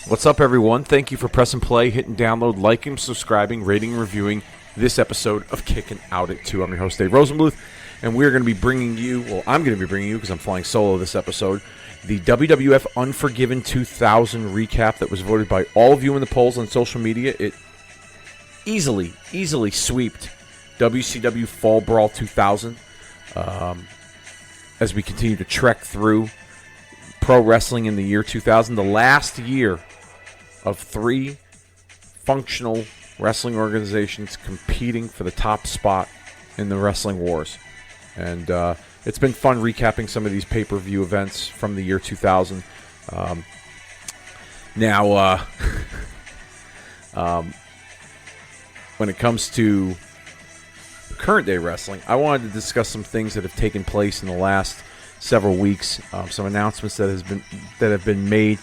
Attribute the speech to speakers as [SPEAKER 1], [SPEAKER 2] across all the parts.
[SPEAKER 1] What's up, everyone? Thank you for pressing play, hitting download, liking, subscribing, rating, and reviewing this episode of Kicking Out at 2. I'm your host, Dave Rosenbluth, and we're going to be bringing you, I'm going to be bringing you, because I'm flying solo this episode, the WWF Unforgiven 2000 recap that was voted by all of you in the polls on social media. It easily sweeped WCW Fall Brawl 2000 as we continue to trek through pro wrestling in the year 2000, the last year of three functional wrestling organizations competing for the top spot in the wrestling wars. And it's been fun recapping some of these pay-per-view events from the year 2000. When it comes to current day wrestling, I wanted to discuss some things that have taken place in the last several weeks, some announcements that have been made,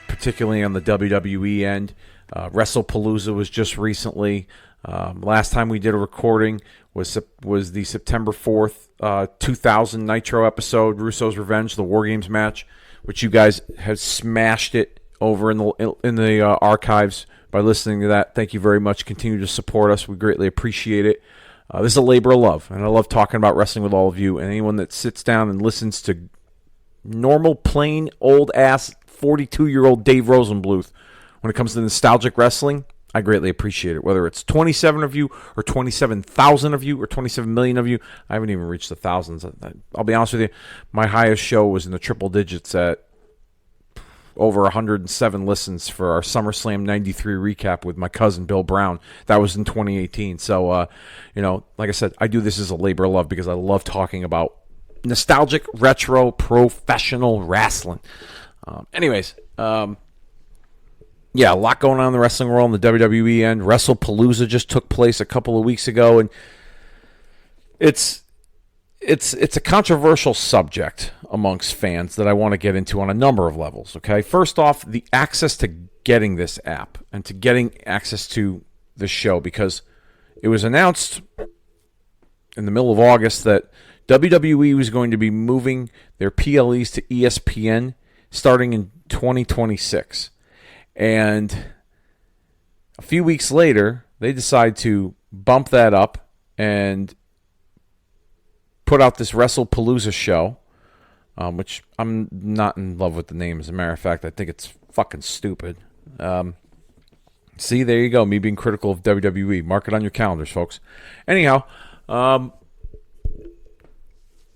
[SPEAKER 1] particularly on the WWE end. WrestlePalooza was just recently. Last time we did a recording was the September 4th, 2000 Nitro episode, Russo's Revenge, the War Games match, which you guys have smashed it over in the archives by listening to that. Thank you very much. Continue to support us. We greatly appreciate it. This is a labor of love, and I love talking about wrestling with all of you, and anyone that sits down and listens to normal, plain, old-ass, 42-year-old Dave Rosenbluth when it comes to nostalgic wrestling. I greatly appreciate it. Whether it's 27 of you or 27,000 of you or 27 million of you, I haven't even reached the thousands. I'll be honest with you, my highest show was in the triple digits at over 107 listens for our SummerSlam 93 recap with my cousin Bill Brown. That was in 2018. So, like I said, I do this as a labor of love because I love talking about nostalgic, retro, professional wrestling. Yeah, a lot going on in the wrestling world, in the WWE end. WrestlePalooza just took place a couple of weeks ago, and it's a controversial subject amongst fans that I want to get into on a number of levels, okay? First off, the access to getting this app and to getting access to the show, because it was announced in the middle of August that WWE was going to be moving their PLEs to ESPN starting in 2026. And a few weeks later, they decide to bump that up and put out this WrestlePalooza show, which I'm not in love with the name. As a matter of fact, I think it's fucking stupid. See, there you go, me being critical of WWE. Mark it on your calendars, folks. Anyhow,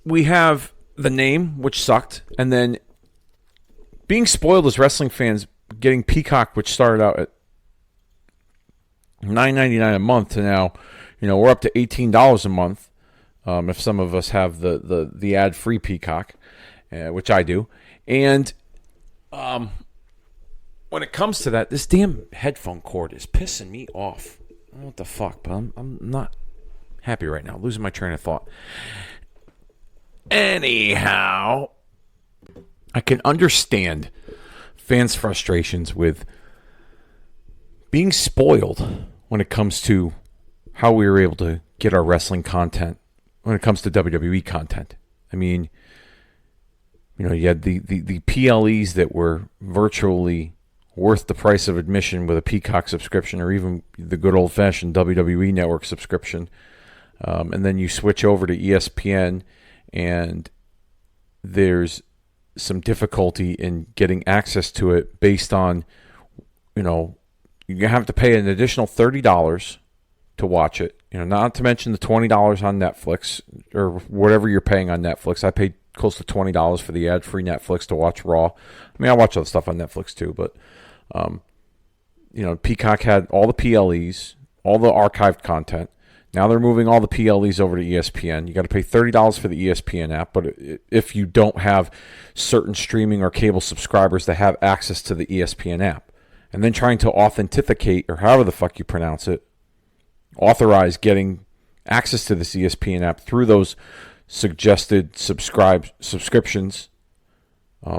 [SPEAKER 1] we have the name, which sucked, and then being spoiled as wrestling fans, getting Peacock, which started out at $9.99 a month, to now, we're up to $18 a month. If some of us have the ad-free Peacock, which I do. And when it comes to that, this damn headphone cord is pissing me off. I don't know what the fuck, but I'm not happy right now. Losing my train of thought. Anyhow, I can understand fans' frustrations with being spoiled when it comes to how we were able to get our wrestling content when it comes to WWE content. I mean, you had the PLEs that were virtually worth the price of admission with a Peacock subscription, or even the good old-fashioned WWE Network subscription. And then you switch over to ESPN, and there's some difficulty in getting access to it based on, you have to pay an additional $30 to watch it. Not to mention the $20 on Netflix or whatever you're paying on Netflix. I paid close to $20 for the ad-free Netflix to watch Raw. I mean, I watch other stuff on Netflix too, but Peacock had all the PLEs, all the archived content. Now they're moving all the PLEs over to ESPN. You got to pay $30 for the ESPN app, but if you don't have certain streaming or cable subscribers that have access to the ESPN app, and then trying to authenticate, or however the fuck you pronounce it, authorize getting access to this ESPN app through those suggested subscriptions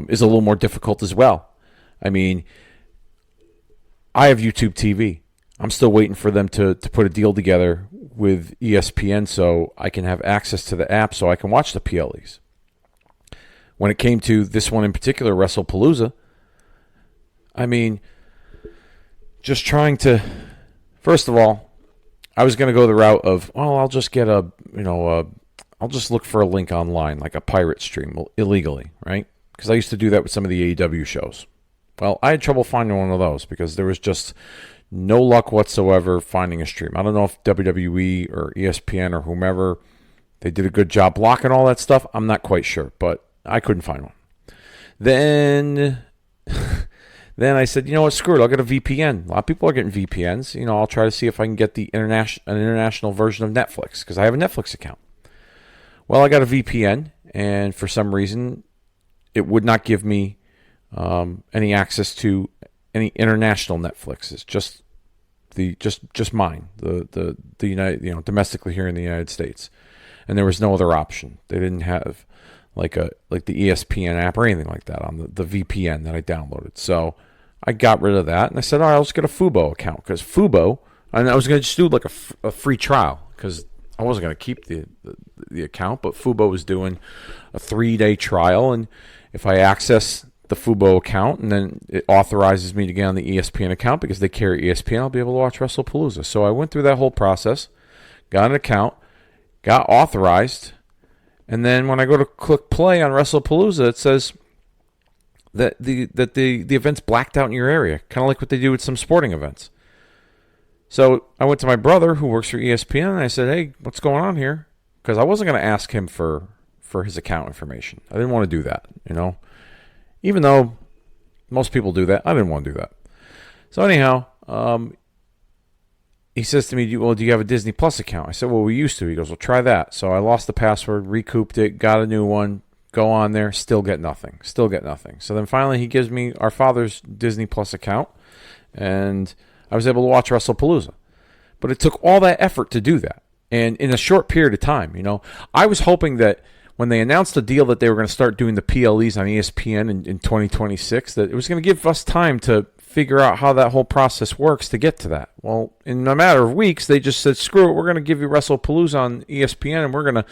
[SPEAKER 1] is a little more difficult as well. I mean, I have YouTube TV. I'm still waiting for them to put a deal together with ESPN so I can have access to the app so I can watch the PLEs. When it came to this one in particular, WrestlePalooza, I mean, just trying to, first of all, I was going to go the route of, well, I'll just get I'll just look for a link online, like a pirate stream illegally, right? Because I used to do that with some of the AEW shows. Well, I had trouble finding one of those because there was just no luck whatsoever finding a stream. I don't know if WWE or ESPN or whomever, they did a good job blocking all that stuff. I'm not quite sure, but I couldn't find one. Then I said, you know what, screw it, I'll get a VPN. A lot of people are getting VPNs. I'll try to see if I can get an international version of Netflix because I have a Netflix account. Well, I got a VPN, and for some reason, it would not give me any access to any international Netflix. It's just mine, the United, domestically here in the United States, and there was no other option. They didn't have like the ESPN app or anything like that on the VPN that I downloaded. So I got rid of that, and I said, all right, I'll just get a Fubo account because Fubo, and I was going to just do like a free trial because I wasn't going to keep the account, but Fubo was doing a 3-day trial, and if I access the Fubo account and then it authorizes me to get on the ESPN account because they carry ESPN, I'll be able to watch WrestlePalooza. So I went through that whole process, got an account, got authorized, and then when I go to click play on WrestlePalooza, it says that the event's blacked out in your area, kind of like what they do with some sporting events. So I went to my brother who works for ESPN, and I said, hey, what's going on here? Because I wasn't going to ask him for his account information. I didn't want to do that, Even though most people do that, I didn't want to do that. So anyhow, he says to me, well, do you have a Disney Plus account? I said, well, we used to. He goes, well, try that. So I lost the password, recouped it, got a new one, go on there, still get nothing. So then finally he gives me our father's Disney Plus account, and I was able to watch WrestlePalooza. But it took all that effort to do that. And in a short period of time, I was hoping that when they announced the deal that they were going to start doing the PLEs on ESPN in 2026, that it was going to give us time to figure out how that whole process works to get to that. Well, in a matter of weeks, they just said, screw it, we're going to give you WrestlePalooza on ESPN, and we're going to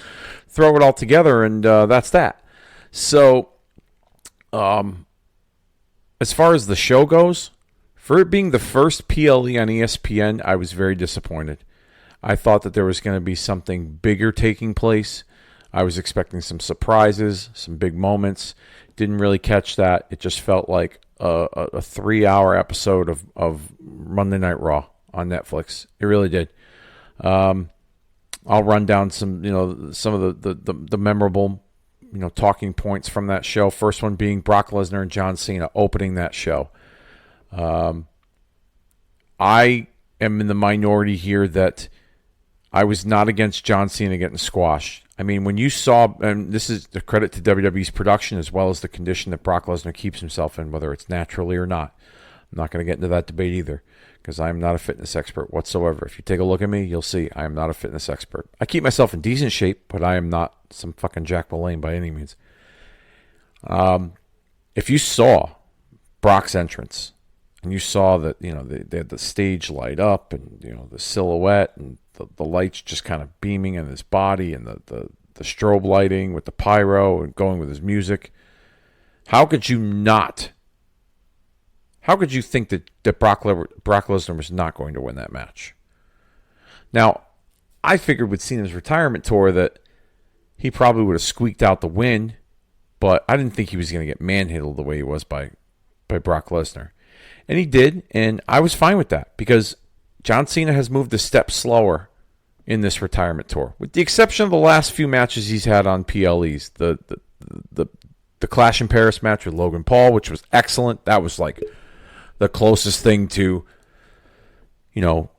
[SPEAKER 1] throw it all together, and that's that. So, as far as the show goes, for it being the first PLE on ESPN, I was very disappointed. I thought that there was going to be something bigger taking place. I was expecting some surprises, some big moments. Didn't really catch that. It just felt like a 3-hour episode of Monday Night Raw on Netflix. It really did. I'll run down some of the memorable talking points from that show. First one being Brock Lesnar and John Cena opening that show. I am in the minority here that I was not against John Cena getting squashed. I mean, when you saw, and this is the credit to WWE's production as well as the condition that Brock Lesnar keeps himself in, whether it's naturally or not. I'm not going to get into that debate either because I am not a fitness expert whatsoever. If you take a look at me, you'll see I am not a fitness expert. I keep myself in decent shape, but I am not some fucking Jack LaLanne by any means. If you saw Brock's entrance and you saw that, they had the stage light up and, the silhouette and the lights just kind of beaming on his body and the strobe lighting with the pyro and going with his music. How could you think that Brock Lesnar was not going to win that match? Now, I figured with Cena's retirement tour that he probably would have squeaked out the win, but I didn't think he was going to get manhandled the way he was by Brock Lesnar. And he did, and I was fine with that because John Cena has moved a step slower in this retirement tour, with the exception of the last few matches he's had on PLEs. The Clash in Paris match with Logan Paul, which was excellent. That was like the closest thing to,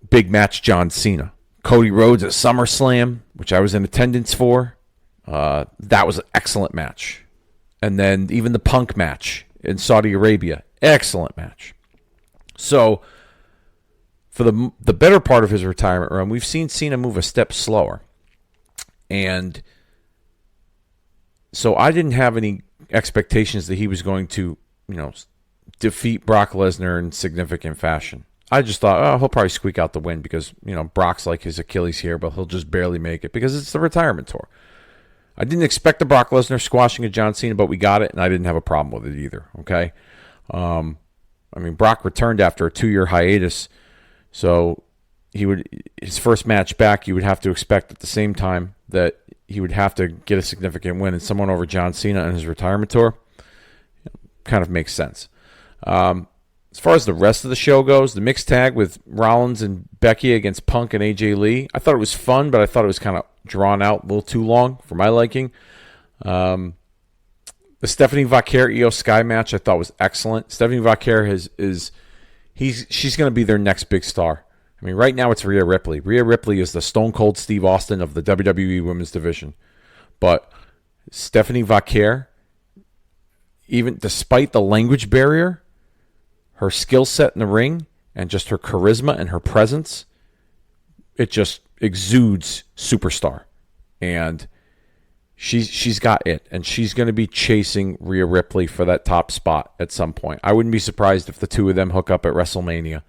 [SPEAKER 1] big match John Cena. Cody Rhodes at SummerSlam, which I was in attendance for. That was an excellent match. And then even the Punk match in Saudi Arabia, excellent match. So, for the better part of his retirement run, we've seen Cena move a step slower. And so I didn't have any expectations that he was going to, defeat Brock Lesnar in significant fashion. I just thought, he'll probably squeak out the win because, Brock's like his Achilles here, but he'll just barely make it because it's the retirement tour. I didn't expect the Brock Lesnar squashing of John Cena, but we got it, and I didn't have a problem with it either, okay? I mean, Brock returned after a 2-year hiatus, so his first match back, you would have to expect at the same time that he would have to get a significant win, and someone over John Cena on his retirement tour kind of makes sense. As far as the rest of the show goes, the mixed tag with Rollins and Becky against Punk and AJ Lee, I thought it was fun, but I thought it was kind of drawn out a little too long for my liking. The Stephanie Vaquer Io Sky match I thought was excellent. Stephanie Vaquer she's going to be their next big star. I mean, right now it's Rhea Ripley. Rhea Ripley is the Stone Cold Steve Austin of the WWE Women's Division. But Stephanie Vaquer, even despite the language barrier, her skill set in the ring and just her charisma and her presence, it just exudes superstar. And she's got it. And she's going to be chasing Rhea Ripley for that top spot at some point. I wouldn't be surprised if the two of them hook up at WrestleMania.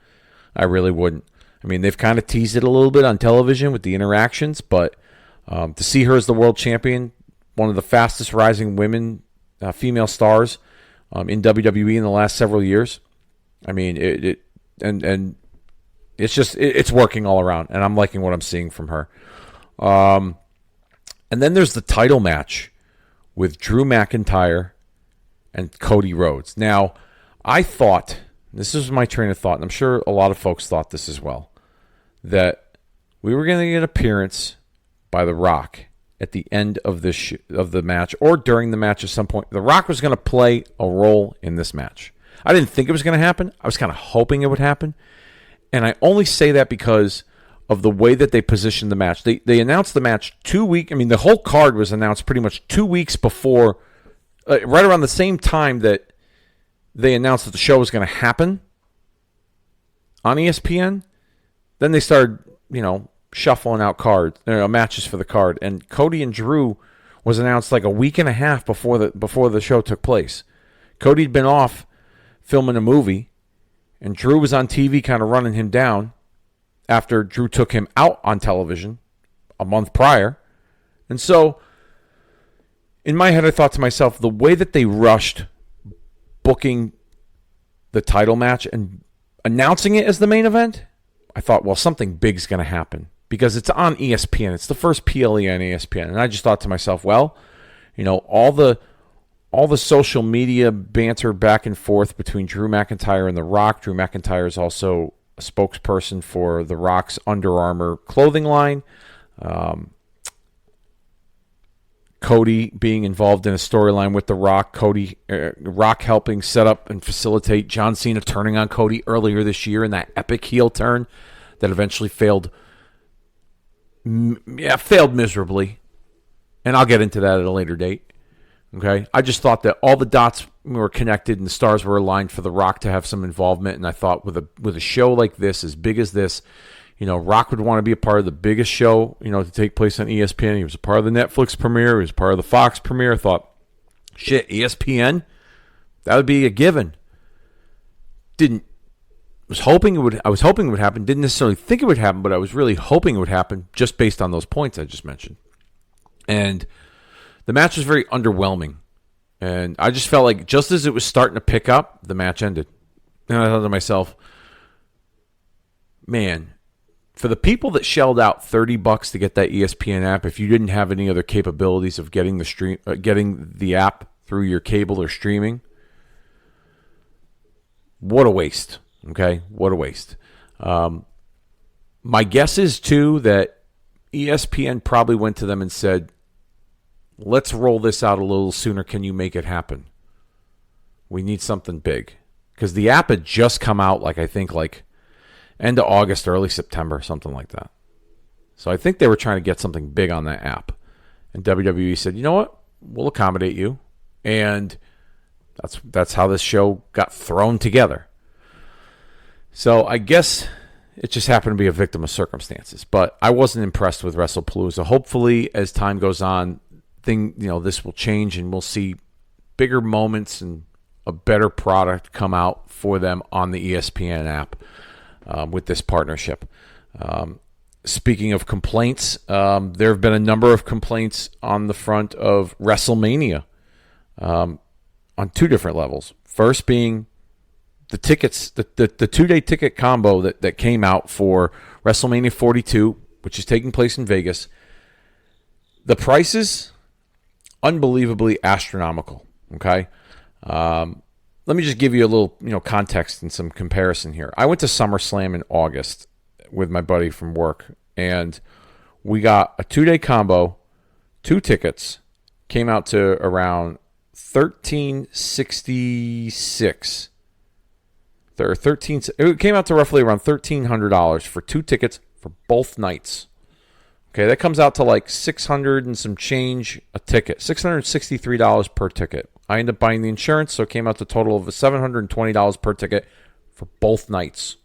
[SPEAKER 1] I really wouldn't. I mean, they've kind of teased it a little bit on television with the interactions, but to see her as the world champion, one of the fastest rising women, female stars in WWE in the last several years, I mean, it's working all around, and I'm liking what I'm seeing from her. And then there's the title match with Drew McIntyre and Cody Rhodes. Now, I thought, this is my train of thought, and I'm sure a lot of folks thought this as well, that we were going to get an appearance by The Rock at the end of the match, or during the match at some point. The Rock was going to play a role in this match. I didn't think it was going to happen. I was kind of hoping it would happen. And I only say that because of the way that they positioned the match. They announced the match 2 weeks. I mean, the whole card was announced pretty much 2 weeks before, right around the same time that they announced that the show was going to happen on ESPN. Then they started, shuffling out matches for the card. And Cody and Drew was announced like a week and a half before the show took place. Cody'd been off filming a movie, and Drew was on TV kind of running him down after Drew took him out on television a month prior. And so in my head, I thought to myself, the way that they rushed booking the title match and announcing it as the main event, I thought, well, something big's going to happen because it's on ESPN. It's the first PLE on ESPN. And I just thought to myself, well, all the social media banter back and forth between Drew McIntyre and The Rock. Drew McIntyre is also a spokesperson for The Rock's Under Armour clothing line. Cody being involved in a storyline with The Rock. Rock helping set up and facilitate John Cena turning on Cody earlier this year in that epic heel turn that eventually failed miserably. And I'll get into that at a later date. Okay, I just thought that all the dots were connected and the stars were aligned for The Rock to have some involvement. And I thought with a show like this, as big as this, Rock would want to be a part of the biggest show, to take place on ESPN. He was a part of the Netflix premiere. He was part of the Fox premiere. I thought, shit, ESPN, that would be a given. I was hoping it would happen. Didn't necessarily think it would happen, but I was really hoping it would happen just based on those points I just mentioned. And the match was very underwhelming. And I just felt like just as it was starting to pick up, the match ended. And I thought to myself, man, for the people that shelled out $30 to get that ESPN app, if you didn't have any other capabilities of getting the app through your cable or streaming, what a waste. Okay, what a waste. My guess is, too, that ESPN probably went to them and said, let's roll this out a little sooner. Can you make it happen? We need something big. Because the app had just come out, I think end of August, early September, something like that. So I think they were trying to get something big on that app. And WWE said, you know what? We'll accommodate you. And that's how this show got thrown together. So I guess it just happened to be a victim of circumstances. But I wasn't impressed with WrestlePalooza. Hopefully, as time goes on, this will change and we'll see bigger moments and a better product come out for them on the ESPN app with this partnership. Speaking of complaints, there have been a number of complaints on the front of WrestleMania on two different levels. First being the tickets, the 2-day ticket combo that came out for WrestleMania 42, which is taking place in Vegas, the prices, unbelievably astronomical. Okay, let me just give you a little context and some comparison here. I went to SummerSlam in August with my buddy from work, and we got a 2-day combo, 2 tickets, came out to around $1,366. It came out to roughly around $1,300 for 2 tickets for both nights. Okay, that comes out to like $600 and some change a ticket, $663 per ticket. I ended up buying the insurance, so it came out to a total of $720 per ticket for both nights.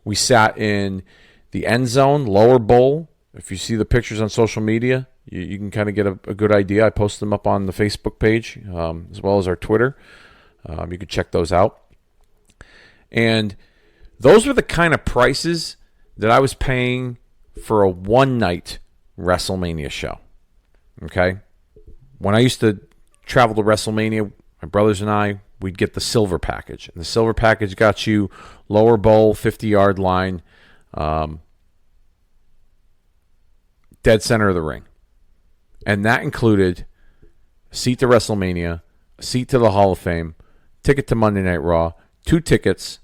[SPEAKER 1] We sat in the end zone, lower bowl. If you see the pictures on social media, you can kind of get a good idea. I post them up on the Facebook page as well as our Twitter. You can check those out. And those were the kind of prices that I was paying for a one-night WrestleMania show. Okay? When I used to travel to WrestleMania, my brothers and I, we'd get the silver package. And the silver package got you lower bowl, 50-yard line, dead center of the ring. And that included a seat to WrestleMania, a seat to the Hall of Fame, ticket to Monday Night Raw, 2 tickets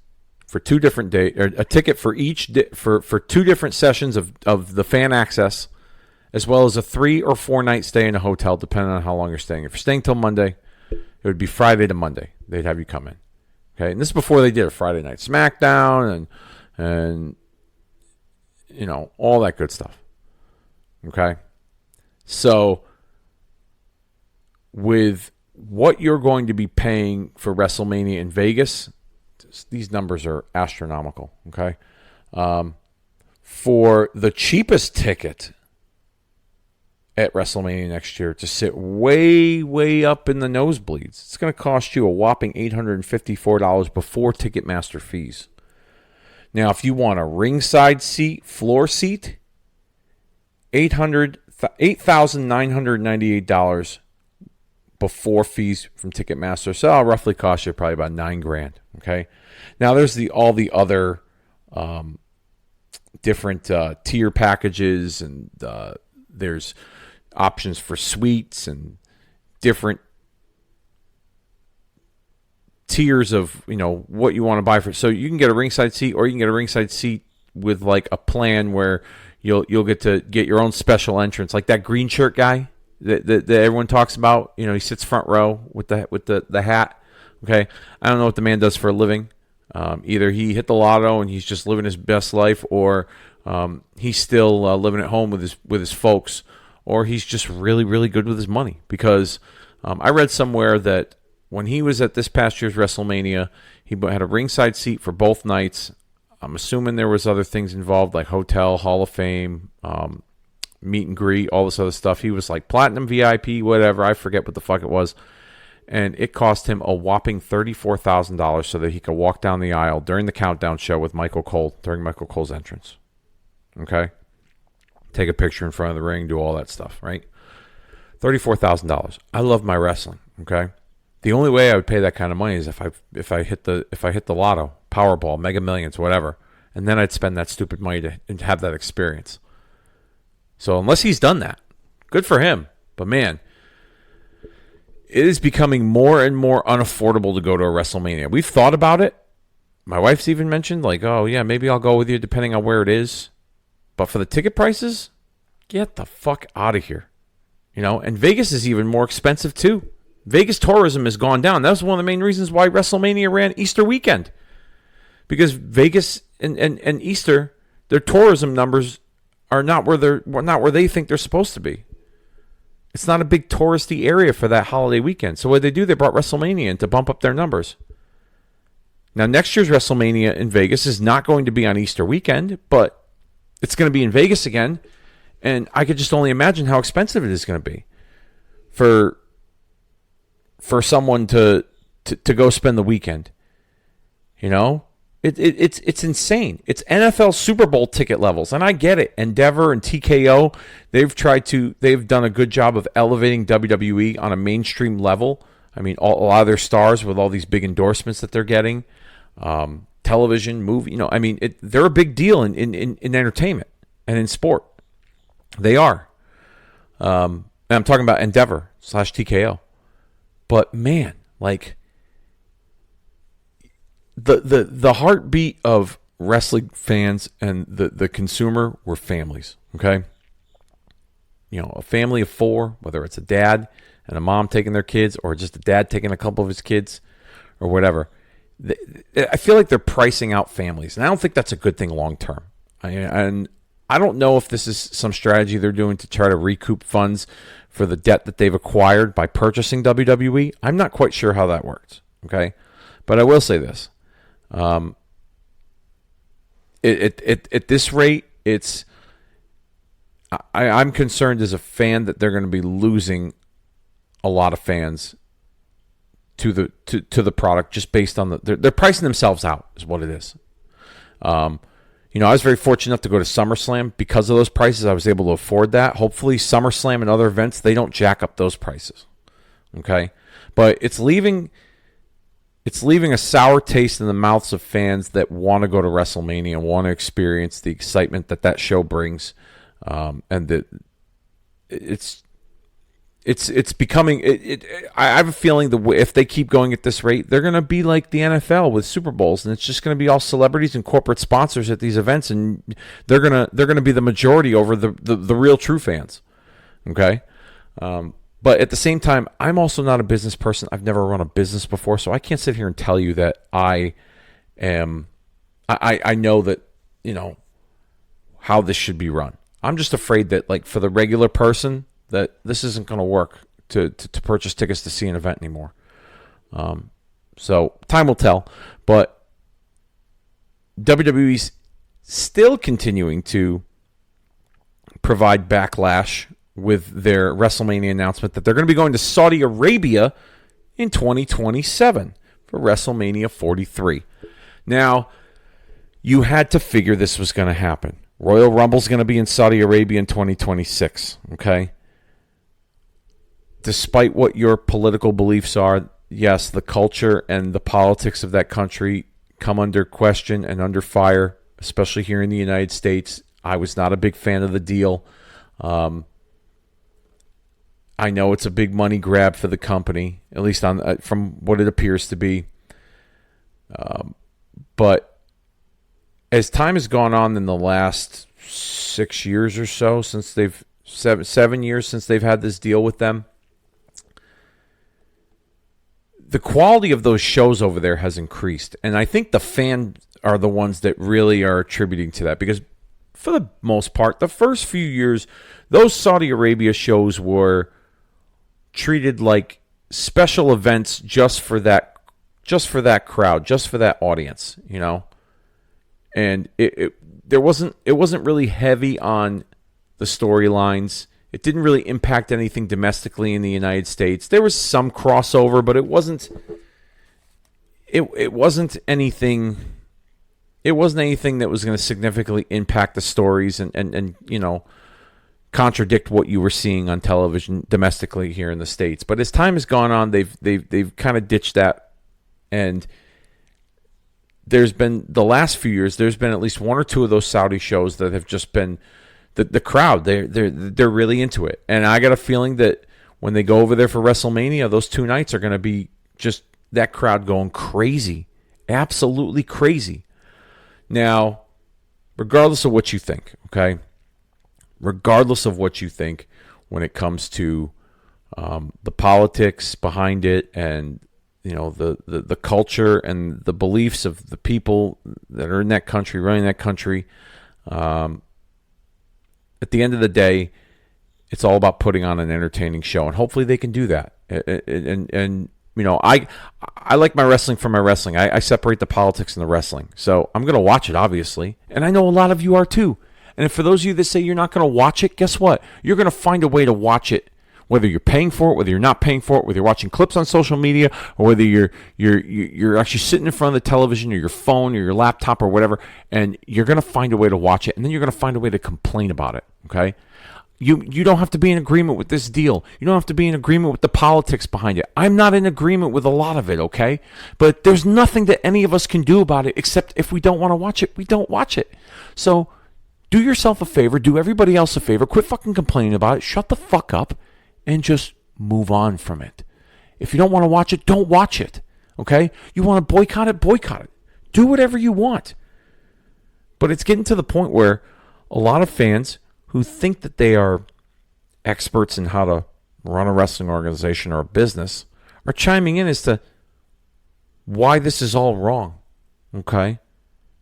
[SPEAKER 1] for 2 different days, or a ticket for each for 2 different sessions of the fan access, as well as a 3 or 4 night stay in a hotel, depending on how long you're staying. If you're staying till Monday, it would be Friday to Monday. They'd have you come in. Okay, and this is before they did a Friday Night SmackDown and all that good stuff. Okay, so with what you're going to be paying for WrestleMania in Vegas, these numbers are astronomical. Okay, for the cheapest ticket at WrestleMania next year to sit way, way up in the nosebleeds, it's going to cost you a whopping $854 before Ticketmaster fees. Now, if you want a ringside seat, floor seat, $8,998 before fees from Ticketmaster. So it'll roughly cost you probably about $9,000. Okay. Now there's all the other different tier packages, and there's options for suites and different tiers of what you want to buy for. So you can get a ringside seat, or you can get a ringside seat with like a plan where you'll get to get your own special entrance, like that green shirt guy that everyone talks about. He sits front row with the hat. Okay, I don't know what the man does for a living. Either he hit the lotto and he's just living his best life, or he's still living at home with his folks, or he's just really, really good with his money. Because I read somewhere that when he was at this past year's WrestleMania, he had a ringside seat for both nights. I'm assuming there was other things involved, like hotel, Hall of Fame, meet and greet, all this other stuff. He was like platinum VIP, whatever. I forget what the fuck it was. And it cost him a whopping $34,000 so that he could walk down the aisle during the countdown show with Michael Cole during Michael Cole's entrance. Okay? Take a picture in front of the ring, do all that stuff, right? $34,000. I love my wrestling, okay? The only way I would pay that kind of money is if I hit the lotto, Powerball, Mega Millions, whatever, and then I'd spend that stupid money to have that experience. So unless he's done that, good for him. But man, it is becoming more and more unaffordable to go to a WrestleMania. We've thought about it. My wife's even mentioned, like, oh yeah, maybe I'll go with you depending on where it is. But for the ticket prices, get the fuck out of here. And Vegas is even more expensive too. Vegas tourism has gone down. That was one of the main reasons why WrestleMania ran Easter weekend. Because Vegas and Easter, their tourism numbers are not where they think they're supposed to be. It's not a big touristy area for that holiday weekend. So what they do, they brought WrestleMania in to bump up their numbers. Now, next year's WrestleMania in Vegas is not going to be on Easter weekend, but it's going to be in Vegas again. And I could just only imagine how expensive it is going to be for someone to go spend the weekend. It's insane. It's NFL Super Bowl ticket levels, and I get it. Endeavor and TKO, they've done a good job of elevating WWE on a mainstream level. I mean, a lot of their stars with all these big endorsements that they're getting. television, movie. I mean, they're a big deal in entertainment and in sport. They are. And I'm talking about Endeavor / TKO. But man, like the heartbeat of wrestling fans and the consumer were families. Okay. A family of 4, whether it's a dad and a mom taking their kids or just a dad taking a couple of his kids or whatever. I feel like they're pricing out families, and I don't think that's a good thing long term. And I don't know if this is some strategy they're doing to try to recoup funds for the debt that they've acquired by purchasing WWE. I'm not quite sure how that works, okay? But I will say this. At this rate, I'm concerned as a fan that they're going to be losing a lot of fans to the product just based on they're pricing themselves out is what it is. I was very fortunate enough to go to SummerSlam because of those prices. I was able to afford that. Hopefully SummerSlam and other events, they don't jack up those prices. Okay? But it's leaving a sour taste in the mouths of fans that want to go to WrestleMania and want to experience the excitement that show brings. And that it's becoming. I have a feeling that if they keep going at this rate, they're going to be like the NFL with Super Bowls, and it's just going to be all celebrities and corporate sponsors at these events, and they're gonna be the majority over the real true fans. Okay, but at the same time, I'm also not a business person. I've never run a business before, so I can't sit here and tell you that I am. I know that how this should be run. I'm just afraid that, like, for the regular person, that this isn't going to work to purchase tickets to see an event anymore. So time will tell. But WWE's still continuing to provide backlash with their WrestleMania announcement that they're going to be going to Saudi Arabia in 2027 for WrestleMania 43. Now, you had to figure this was going to happen. Royal Rumble's going to be in Saudi Arabia in 2026, okay? Despite what your political beliefs are, yes, the culture and the politics of that country come under question and under fire, especially here in the United States. I was not a big fan of the deal. I know it's a big money grab for the company, at least from what it appears to be. But as time has gone on in the last 6 years or so, since they've 7 years since they've had this deal with them, the quality of those shows over there has increased. And I think the fans are the ones that really are attributing to that, because for the most part, the first few years, those Saudi Arabia shows were treated like special events just for that crowd, just for that audience, And it wasn't really heavy on the storylines. It didn't really impact anything domestically in the United States. There was some crossover, but it wasn't anything. It wasn't anything that was going to significantly impact the stories and contradict what you were seeing on television domestically here in the States. But as time has gone on, they've kind of ditched that, and there's been the last few years. There's been at least 1 or 2 of those Saudi shows that have just been the crowd. They're really into it, and I got a feeling that when they go over there for WrestleMania, those 2 nights are going to be just that crowd going crazy, absolutely crazy. Now, regardless of what you think, okay, regardless of what you think when it comes to the politics behind it and the culture and the beliefs of the people that are in that country, running that country. At the end of the day, it's all about putting on an entertaining show, and hopefully they can do that. And I like my wrestling for my wrestling. I separate the politics and the wrestling, so I'm going to watch it, obviously, and I know a lot of you are too. And for those of you that say you're not going to watch it, guess what? You're going to find a way to watch it. Whether you're paying for it, whether you're not paying for it, whether you're watching clips on social media, or whether you're actually sitting in front of the television or your phone or your laptop or whatever, and you're going to find a way to watch it, and then you're going to find a way to complain about it, okay? You don't have to be in agreement with this deal. You don't have to be in agreement with the politics behind it. I'm not in agreement with a lot of it, okay? But there's nothing that any of us can do about it except if we don't want to watch it, we don't watch it. So do yourself a favor, do everybody else a favor, quit fucking complaining about it, shut the fuck up, and just move on from it. If you don't want to watch it, don't watch it, okay? You want to boycott it, boycott it. Do whatever you want. But it's getting to the point where a lot of fans who think that they are experts in how to run a wrestling organization or a business are chiming in as to why this is all wrong, okay?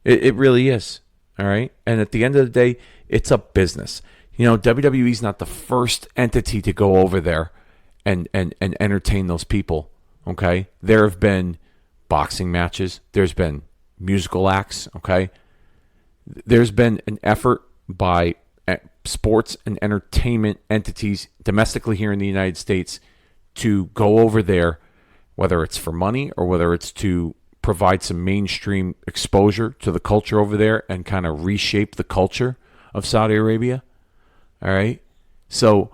[SPEAKER 1] It really is, all right? And at the end of the day, it's a business. You know, WWE's not the first entity to go over there and entertain those people, okay? There have been boxing matches. There's been musical acts, okay? There's been an effort by sports and entertainment entities domestically here in the United States to go over there, whether it's for money or whether it's to provide some mainstream exposure to the culture over there and kind of reshape the culture of Saudi Arabia. All right? So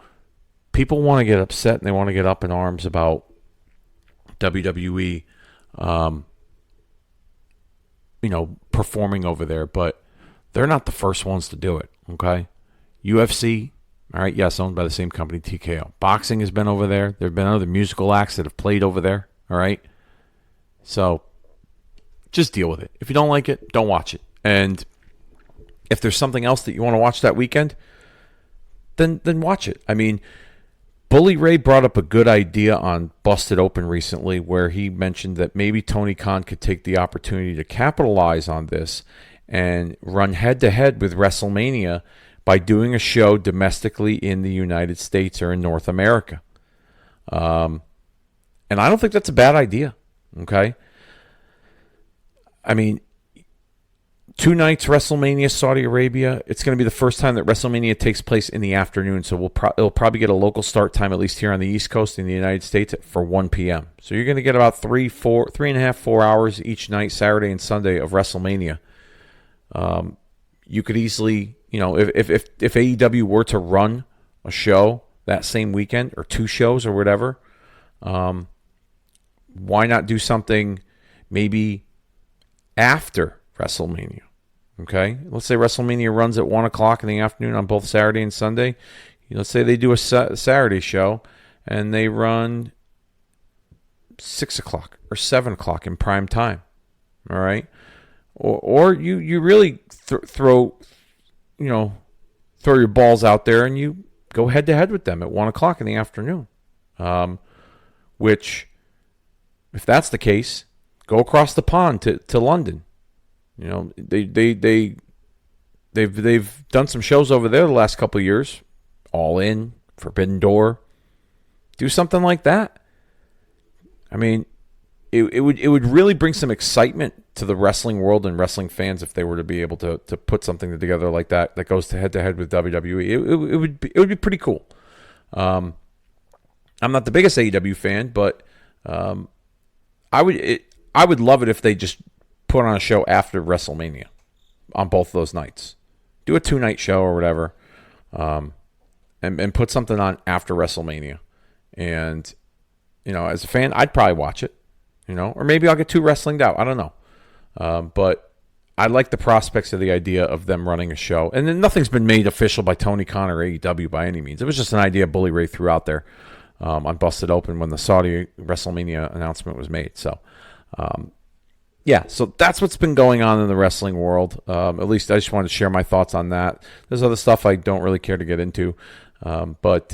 [SPEAKER 1] people want to get upset and they want to get up in arms about WWE, performing over there, but they're not the first ones to do it, okay? UFC, all right, yes, owned by the same company, TKO. Boxing has been over there. There have been other musical acts that have played over there, all right? So just deal with it. If you don't like it, don't watch it. And if there's something else that you want to watch that weekend, then watch it. I mean, Bully Ray brought up a good idea on Busted Open recently where he mentioned that maybe Tony Khan could take the opportunity to capitalize on this and run head-to-head with WrestleMania by doing a show domestically in the United States or in North America. And I don't think that's a bad idea, okay? I mean, 2 nights WrestleMania, Saudi Arabia. It's going to be the first time that WrestleMania takes place in the afternoon, so it'll probably get a local start time, at least here on the East Coast in the United States, for 1 p.m. So you're going to get about 3.5, 4 hours each night, Saturday and Sunday, of WrestleMania. You could easily, if AEW were to run a show that same weekend or 2 shows or whatever, why not do something maybe after WrestleMania? Okay, let's say WrestleMania runs at 1 o'clock in the afternoon on both Saturday and Sunday. Let's say they do a Saturday show and they run 6 o'clock or 7 o'clock in prime time. All right. Or you really throw your balls out there and you go head to head with them at 1 o'clock in the afternoon. Which, if that's the case, go across the pond to London. They've done some shows over there the last couple of years. All In, Forbidden Door. Do something like that. I mean, it would really bring some excitement to the wrestling world and wrestling fans if they were to be able to put something together like that goes to head with WWE. It would be pretty cool. I'm not the biggest AEW fan, but I would love it if they just put on a show after WrestleMania on both of those nights. Do a 2-night show or whatever, and put something on after WrestleMania. And as a fan, I'd probably watch it. Or maybe I'll get too wrestlinged out. I don't know. But I like the prospects of the idea of them running a show. And then nothing's been made official by Tony Khan or AEW by any means. It was just an idea Bully Ray threw out there on Busted Open when the Saudi WrestleMania announcement was made. So, so that's what's been going on in the wrestling world. At least I just wanted to share my thoughts on that. There's other stuff I don't really care to get into. Let's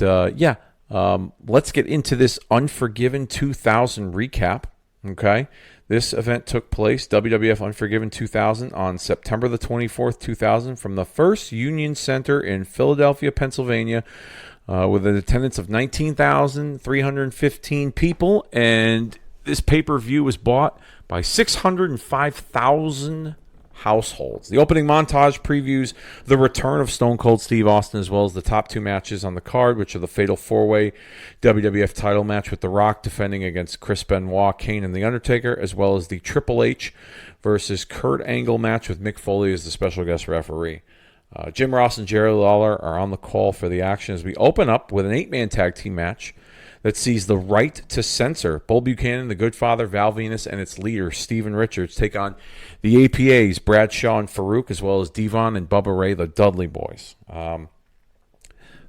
[SPEAKER 1] get into this Unforgiven 2000 recap. Okay, this event took place, WWF Unforgiven 2000, on September the 24th, 2000, from the First Union Center in Philadelphia, Pennsylvania, with an attendance of 19,315 people, and this pay-per-view was bought by 605,000 households. The opening montage previews the return of Stone Cold Steve Austin, as well as the top 2 matches on the card, which are the Fatal 4-Way WWF title match with The Rock defending against Chris Benoit, Kane, and The Undertaker, as well as the Triple H versus Kurt Angle match with Mick Foley as the special guest referee. Jim Ross and Jerry Lawler are on the call for the action as we open up with an 8-man tag team match that sees the Right to Censor, Bull Buchanan, the Good Father, Val Venus, and its leader, Steven Richards, take on the APAs, Brad Shaw and Farouk, as well as Devon and Bubba Ray, the Dudley Boys.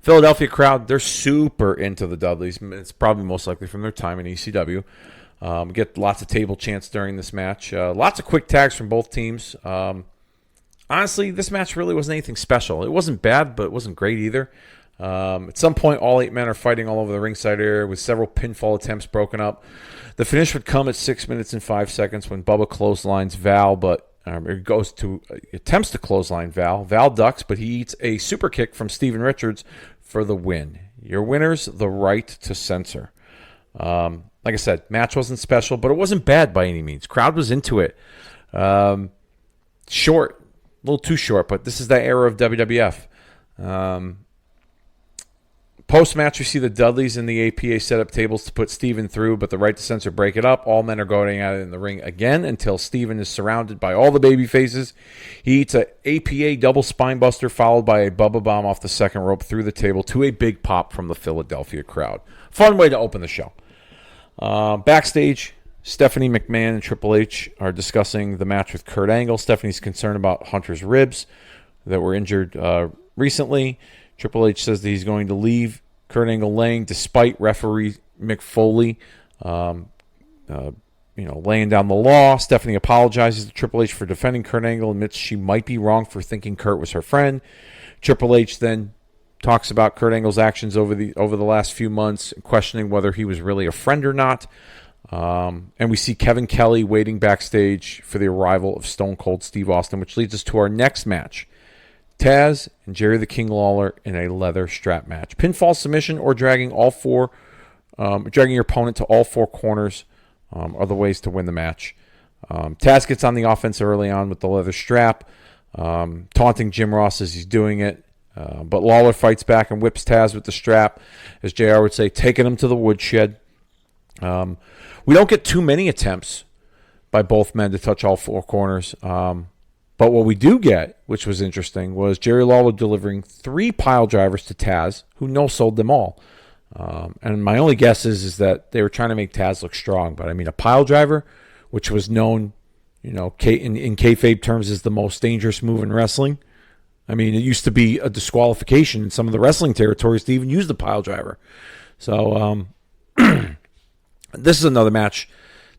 [SPEAKER 1] Philadelphia crowd, they're super into the Dudleys. It's probably most likely from their time in ECW. Get lots of table chants during this match. Lots of quick tags from both teams. Honestly, this match really wasn't anything special. It wasn't bad, but it wasn't great either. At some point, all 8 men are fighting all over the ringside area with several pinfall attempts broken up. The finish would come at 6 minutes and 5 seconds when Bubba clotheslines Val, but attempts to clothesline Val. Val ducks, but he eats a super kick from Steven Richards for the win. Your winners, the Right to Censor. Like I said, match wasn't special, but it wasn't bad by any means. Crowd was into it. Short, a little too short, but this is that era of WWF. Post-match, we see the Dudleys and the APA set up tables to put Steven through, but the Right to Censor break it up. All men are going at it in the ring again until Steven is surrounded by all the baby faces. He eats an APA double spine buster followed by a Bubba Bomb off the second rope through the table to a big pop from the Philadelphia crowd. Fun way to open the show. Backstage, Stephanie McMahon and Triple H are discussing the match with Kurt Angle. Stephanie's concerned about Hunter's ribs that were injured recently. Triple H says that he's going to leave Kurt Angle laying despite referee Mick Foley laying down the law. Stephanie apologizes to Triple H for defending Kurt Angle, admits she might be wrong for thinking Kurt was her friend. Triple H then talks about Kurt Angle's actions over the last few months, questioning whether he was really a friend or not. And we see Kevin Kelly waiting backstage for the arrival of Stone Cold Steve Austin, which leads us to our next match. Taz and Jerry the King Lawler in a leather strap match. Pinfall submission or dragging your opponent to all 4 corners are the ways to win the match. Taz gets on the offense early on with the leather strap, taunting Jim Ross as he's doing it. But Lawler fights back and whips Taz with the strap, as JR would say, taking him to the woodshed. We don't get too many attempts by both men to touch all 4 corners. But what we do get, which was interesting, was Jerry Lawler delivering 3 pile drivers to Taz, who no-sold them all. And my only guess is that they were trying to make Taz look strong. But, I mean, a pile driver, which was known, in kayfabe terms as the most dangerous move in wrestling. I mean, it used to be a disqualification in some of the wrestling territories to even use the pile driver. So, this is another match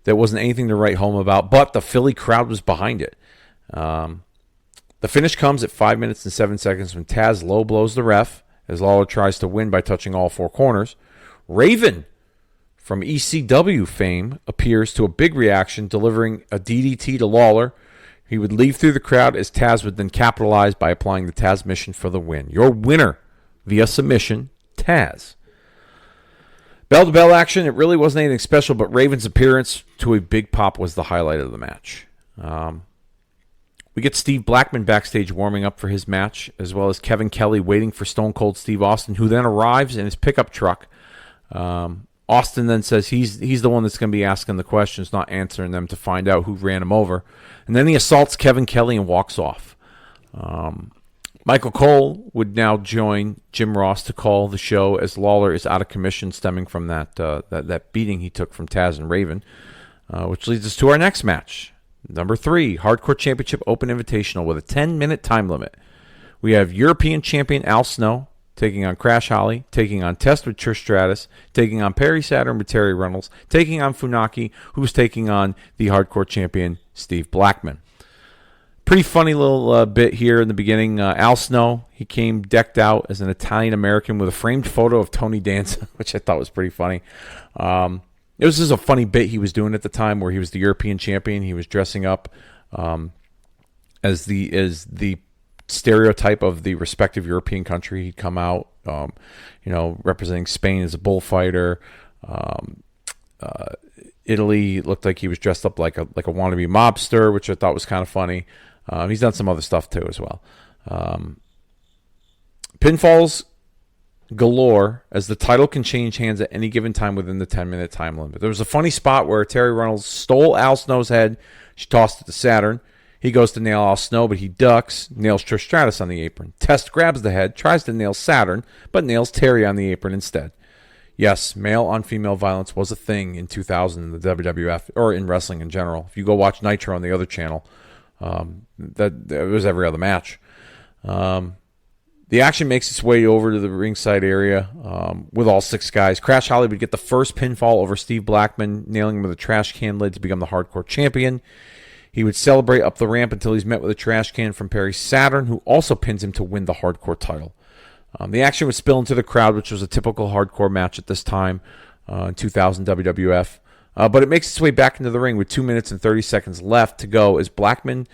[SPEAKER 1] that wasn't anything to write home about, but the Philly crowd was behind it. The finish comes at 5 minutes and 7 seconds when Taz low blows the ref as Lawler tries to win by touching all 4 corners. Raven from ECW fame appears to a big reaction, delivering a DDT to Lawler. He would leave through the crowd as Taz would then capitalize by applying the Taz mission for the win. Your winner via submission, Taz. Bell-to-bell action, it really wasn't anything special, but Raven's appearance to a big pop was the highlight of the match. We get Steve Blackman backstage warming up for his match, as well as Kevin Kelly waiting for Stone Cold Steve Austin, who then arrives in his pickup truck. Austin then says he's the one that's going to be asking the questions, not answering them, to find out who ran him over. And then he assaults Kevin Kelly and walks off. Michael Cole would now join Jim Ross to call the show as Lawler is out of commission stemming from that beating he took from Taz and Raven, which leads us to our next match. Number 3, Hardcore Championship Open Invitational with a 10-minute time limit. We have European Champion Al Snow taking on Crash Holly, taking on Test with Trish Stratus, taking on Perry Saturn with Terry Reynolds, taking on Funaki, who's taking on the Hardcore Champion Steve Blackman. Pretty funny little bit here in the beginning. Al Snow, he came decked out as an Italian-American with a framed photo of Tony Danza, which I thought was pretty funny. It was just a funny bit he was doing at the time where he was the European champion. He was dressing up as the stereotype of the respective European country. He'd come out, representing Spain as a bullfighter. Italy looked like he was dressed up like a wannabe mobster, which I thought was kind of funny. He's done some other stuff too as well. Pinfalls galore, as the title can change hands at any given time within the 10-minute time limit. There was a funny spot where Terry Reynolds stole Al Snow's head. She tossed it to Saturn. He goes to nail Al Snow, but he ducks, nails Trish Stratus on the apron. Test grabs the head, tries to nail Saturn, but nails Terry on the apron instead. Yes, male-on-female violence was a thing in 2000 in the WWF, or in wrestling in general. If you go watch Nitro on the other channel, that it was every other match. The action makes its way over to the ringside area with all 6 guys. Crash Holly would get the first pinfall over Steve Blackman, nailing him with a trash can lid to become the Hardcore Champion. He would celebrate up the ramp until he's met with a trash can from Perry Saturn, who also pins him to win the Hardcore title. The action would spill into the crowd, which was a typical Hardcore match at this time in 2000 WWF. But it makes its way back into the ring with 2 minutes and 30 seconds left to go as Blackman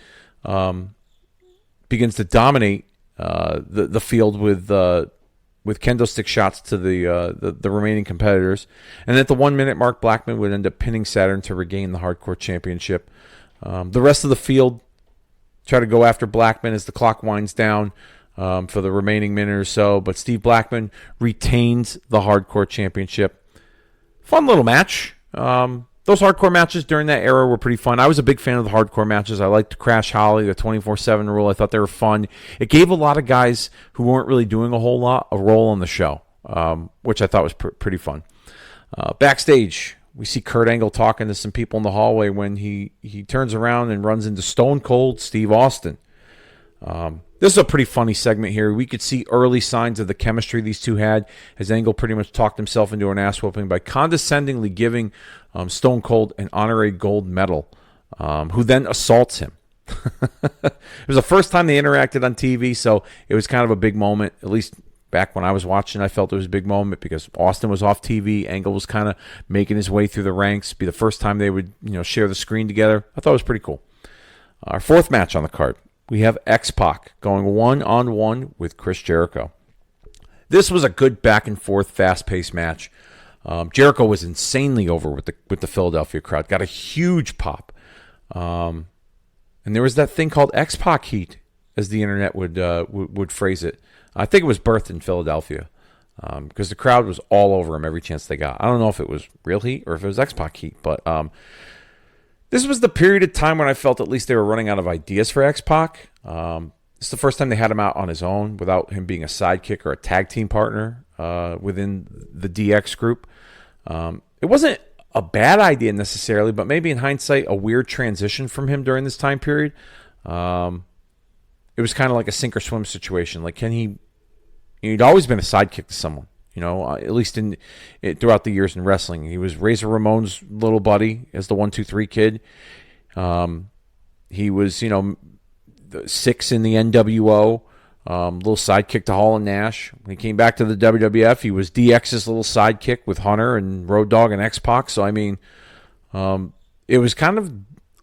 [SPEAKER 1] begins to dominate the field with kendo stick shots to the remaining competitors. And at the 1 minute mark, Blackman would end up pinning Saturn to regain the Hardcore Championship. The rest of the field try to go after Blackman as the clock winds down for the remaining minute or so, but Steve Blackman retains the Hardcore Championship. Fun little match. Those Hardcore matches during that era were pretty fun. I was a big fan of the Hardcore matches. I liked Crash Holly, the 24/7 rule. I thought they were fun. It gave a lot of guys who weren't really doing a whole lot a role on the show, which I thought was pretty fun. Backstage, we see Kurt Angle talking to some people in the hallway when he turns around and runs into Stone Cold Steve Austin. This is a pretty funny segment here. We could see early signs of the chemistry these two had as Angle pretty much talked himself into an ass whooping by condescendingly giving Stone Cold an honorary gold medal, who then assaults him. It was the first time they interacted on TV, so it was kind of a big moment. At least back when I was watching, I felt it was a big moment because Austin was off TV. Angle was kind of making his way through the ranks. Be the first time they would share the screen together. I thought it was pretty cool. Our fourth match on the card, we have X-Pac going one-on-one with Chris Jericho. This was a good back-and-forth, fast-paced match. Jericho was insanely over with the Philadelphia crowd. Got a huge pop. And there was that thing called X-Pac heat, as the internet would phrase it. I think it was birthed in Philadelphia because the crowd was all over him every chance they got. I don't know if it was real heat or if it was X-Pac heat, but this was the period of time when I felt at least they were running out of ideas for X-Pac. It's the first time they had him out on his own without him being a sidekick or a tag team partner within the DX group. It wasn't a bad idea necessarily, but maybe in hindsight, a weird transition from him during this time period. It was kind of like a sink or swim situation. Like, he'd always been a sidekick to someone, at least throughout the years in wrestling. He was Razor Ramon's little buddy as the 1-2-3 kid. He was, 6 in the NWO, little sidekick to Hall and Nash. When he came back to the WWF, he was DX's little sidekick with Hunter and Road Dogg and X-Pac. So, it was kind of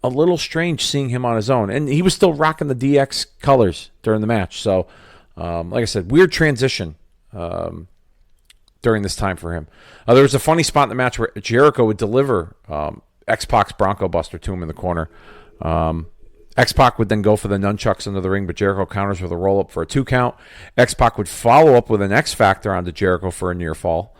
[SPEAKER 1] a little strange seeing him on his own. And he was still rocking the DX colors during the match. So, like I said, weird transition during this time for him. There was a funny spot in the match where Jericho would deliver X-Pac's Bronco Buster to him in the corner. X-Pac would then go for the nunchucks into the ring, but Jericho counters with a roll-up for a 2 count. X-Pac would follow up with an X-Factor onto Jericho for a near fall.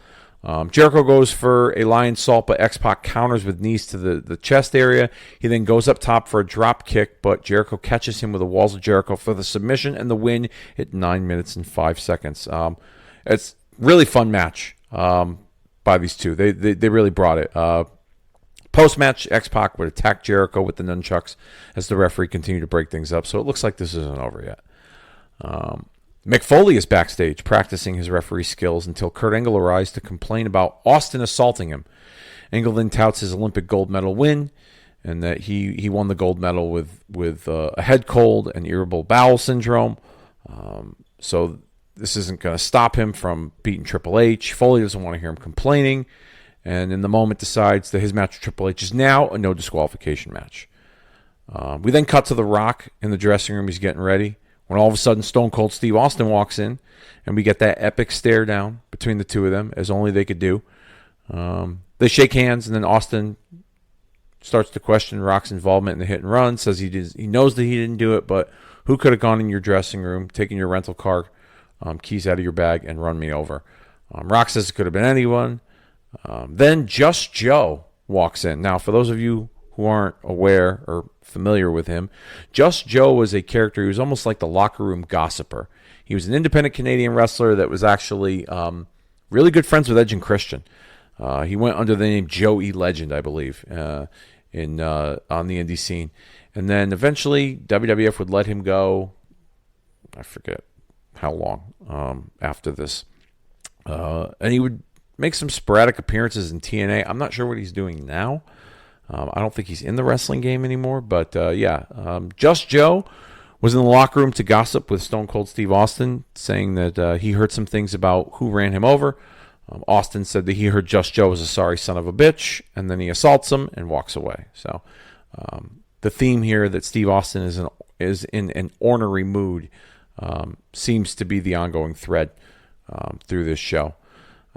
[SPEAKER 1] Jericho goes for a lion salt, but X-Pac counters with knees to the chest area. He then goes up top for a drop kick, but Jericho catches him with the walls of Jericho for the submission and the win at 9 minutes and 5 seconds. It's a really fun match by these two. They really brought it. Post-match, X-Pac would attack Jericho with the nunchucks as the referee continued to break things up, so it looks like this isn't over yet. Mick Foley is backstage practicing his referee skills until Kurt Angle arrives to complain about Austin assaulting him. Angle then touts his Olympic gold medal win and that he won the gold medal with a head cold and irritable bowel syndrome. So this isn't going to stop him from beating Triple H. Foley doesn't want to hear him complaining, and in the moment decides that his match with Triple H is now a no disqualification match. We then cut to The Rock in the dressing room. He's getting ready when all of a sudden Stone Cold Steve Austin walks in, and we get that epic stare down between the two of them, as only they could do. They shake hands, and then Austin starts to question Rock's involvement in the hit and run, says he knows that he didn't do it, but who could have gone in your dressing room, taken your rental car keys out of your bag, and run me over? Rock says it could have been anyone. Then Just Joe walks in. Now, for those of you who aren't aware or familiar with him, Just Joe was a character. He was almost like the locker room gossiper. He was an independent Canadian wrestler that was actually really good friends with Edge and Christian. He went under the name Joe E. Legend, I believe, on the indie scene. And then eventually WWF would let him go. I forget how long after this. And he would make some sporadic appearances in TNA. I'm not sure what he's doing now. I don't think he's in the wrestling game anymore. But Just Joe was in the locker room to gossip with Stone Cold Steve Austin, saying that he heard some things about who ran him over. Austin said that he heard Just Joe was a sorry son of a bitch, and then he assaults him and walks away. So the theme here that Steve Austin is in an ornery mood seems to be the ongoing thread through this show.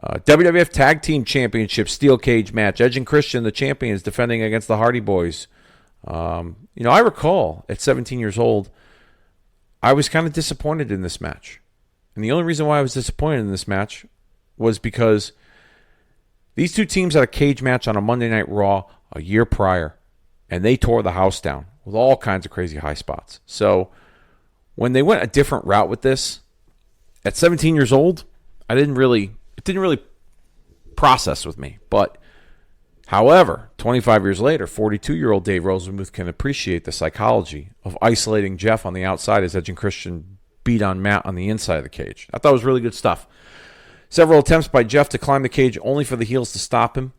[SPEAKER 1] WWF Tag Team Championship Steel Cage match. Edge and Christian, the champions, defending against the Hardy Boys. I recall at 17 years old, I was kind of disappointed in this match. And the only reason why I was disappointed in this match was because these two teams had a cage match on a Monday Night Raw a year prior, and they tore the house down with all kinds of crazy high spots. So when they went a different route with this, at 17 years old, it didn't really process with me. But however, 25 years later, 42-year-old Dave Rosenmuth can appreciate the psychology of isolating Jeff on the outside as Edge and Christian beat on Matt on the inside of the cage. I thought it was really good stuff. Several attempts by Jeff to climb the cage, only for the heels to stop him.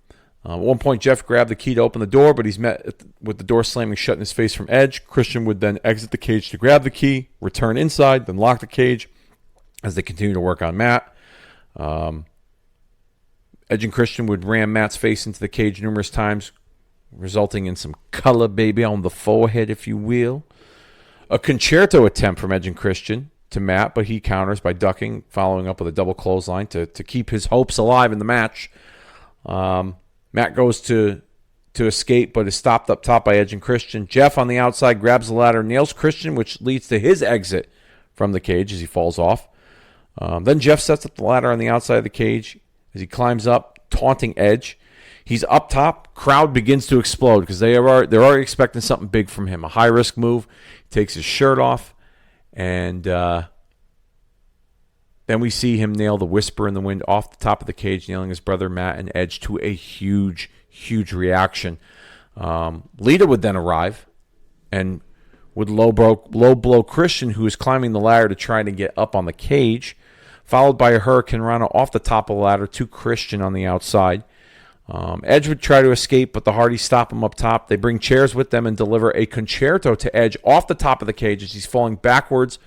[SPEAKER 1] At one point, Jeff grabbed the key to open the door, but he's met with the door slamming shut in his face from Edge. Christian would then exit the cage to grab the key, return inside, then lock the cage as they continue to work on Matt. Edge and Christian would ram Matt's face into the cage numerous times, resulting in some color, baby, on the forehead, if you will. A concerto attempt from Edge and Christian to Matt, but he counters by ducking, following up with a double clothesline to keep his hopes alive in the match. Matt goes to escape, but is stopped up top by Edge and Christian. Jeff on the outside grabs the ladder, nails Christian, which leads to his exit from the cage as he falls off. Then Jeff sets up the ladder on the outside of the cage as he climbs up, taunting Edge. He's up top. Crowd begins to explode because they're already expecting something big from him. A high-risk move. He takes his shirt off, and then we see him nail the Whisper in the Wind off the top of the cage, nailing his brother Matt and Edge to a huge, huge reaction. Lita would then arrive and would low blow Christian, who is climbing the ladder to try to get up on the cage, followed by a Hurricane Rana off the top of the ladder to Christian on the outside. Edge would try to escape, but the Hardys stop him up top. They bring chairs with them and deliver a concerto to Edge off the top of the cage as he's falling backwards,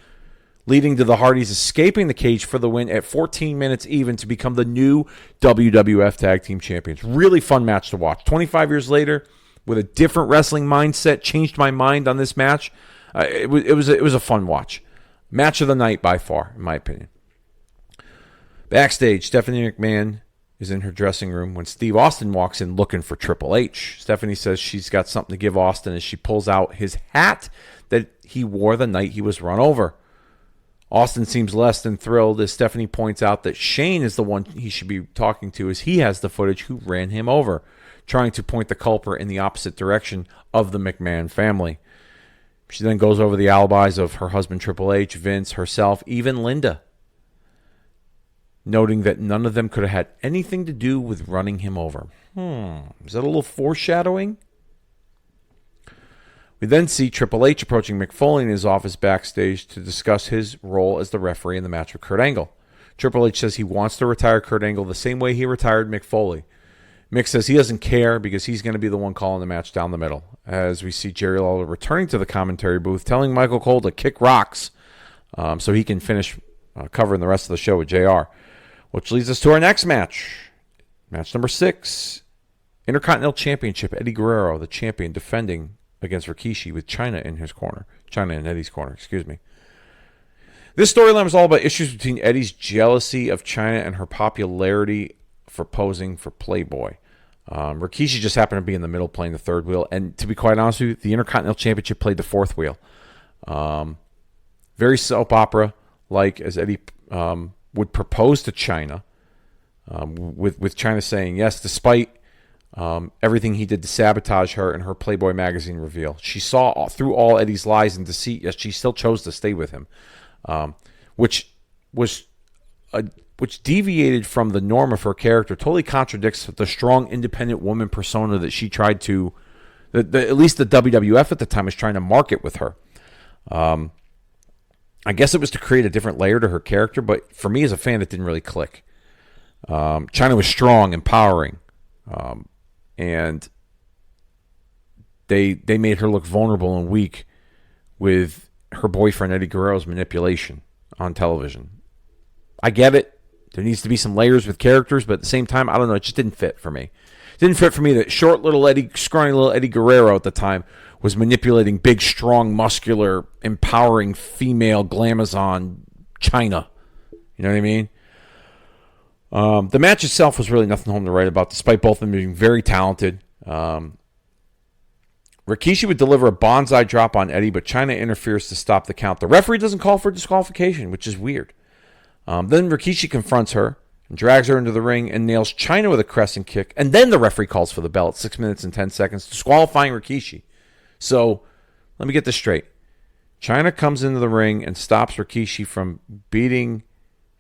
[SPEAKER 1] leading to the Hardys escaping the cage for the win at 14 minutes even to become the new WWF Tag Team Champions. Really fun match to watch. 25 years later, with a different wrestling mindset, changed my mind on this match. It was a fun watch. Match of the night by far, in my opinion. Backstage, Stephanie McMahon is in her dressing room when Steve Austin walks in looking for Triple H. Stephanie says she's got something to give Austin as she pulls out his hat that he wore the night he was run over. Austin seems less than thrilled as Stephanie points out that Shane is the one he should be talking to as he has the footage who ran him over, trying to point the culprit in the opposite direction of the McMahon family. She then goes over the alibis of her husband Triple H, Vince, herself, even Linda, noting that none of them could have had anything to do with running him over. Is that a little foreshadowing? We then see Triple H approaching Mick Foley in his office backstage to discuss his role as the referee in the match with Kurt Angle. Triple H says he wants to retire Kurt Angle the same way he retired Mick Foley. Mick says he doesn't care because he's going to be the one calling the match down the middle. As we see Jerry Lawler returning to the commentary booth, telling Michael Cole to kick rocks so he can finish covering the rest of the show with JR. Which leads us to our next match. Match number 6. Intercontinental Championship. Eddie Guerrero, the champion, defending against Rikishi with Chyna in his corner. Chyna in Eddie's corner, excuse me. This storyline was all about issues between Eddie's jealousy of Chyna and her popularity for posing for Playboy. Rikishi just happened to be in the middle playing the third wheel. And to be quite honest with you, the Intercontinental Championship played the fourth wheel. Very soap opera-like as Eddie would propose to Chyna, with Chyna saying yes, despite everything he did to sabotage her in her Playboy magazine reveal. She saw through all Eddie's lies and deceit, yet she still chose to stay with him, which deviated from the norm of her character, totally contradicts the strong, independent woman persona that she tried to, at least the WWF at the time was trying to market with her. I guess it was to create a different layer to her character, but for me as a fan, it didn't really click. China was strong, empowering, and they made her look vulnerable and weak with her boyfriend Eddie Guerrero's manipulation on television. I get it. There needs to be some layers with characters, but at the same time, I don't know. It just didn't fit for me. It didn't fit for me that scrawny little Eddie Guerrero at the time was manipulating big, strong, muscular, empowering female glamazon China. You know what I mean? The match itself was really nothing home to write about, despite both of them being very talented. Rikishi would deliver a bonsai drop on Eddie, but China interferes to stop the count. The referee doesn't call for disqualification, which is weird. Then Rikishi confronts her and drags her into the ring and nails China with a crescent kick. And then the referee calls for the bell at 6 minutes and 10 seconds, disqualifying Rikishi. So, let me get this straight. China comes into the ring and stops Rikishi from beating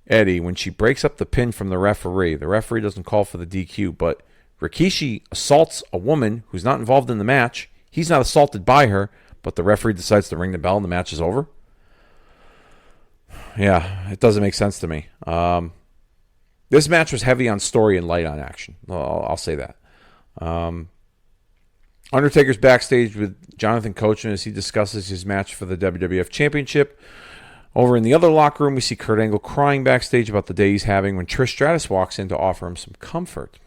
[SPEAKER 1] Eddie when she breaks up the pin from the referee. The referee doesn't call for the DQ, but Rikishi assaults a woman who's not involved in the match. He's not assaulted by her, but the referee decides to ring the bell and the match is over. Yeah, it doesn't make sense to me. This match was heavy on story and light on action. I'll say that. Undertaker's backstage with Jonathan Coachman as he discusses his match for the WWF Championship. Over in the other locker room, we see Kurt Angle crying backstage about the day he's having when Trish Stratus walks in to offer him some comfort.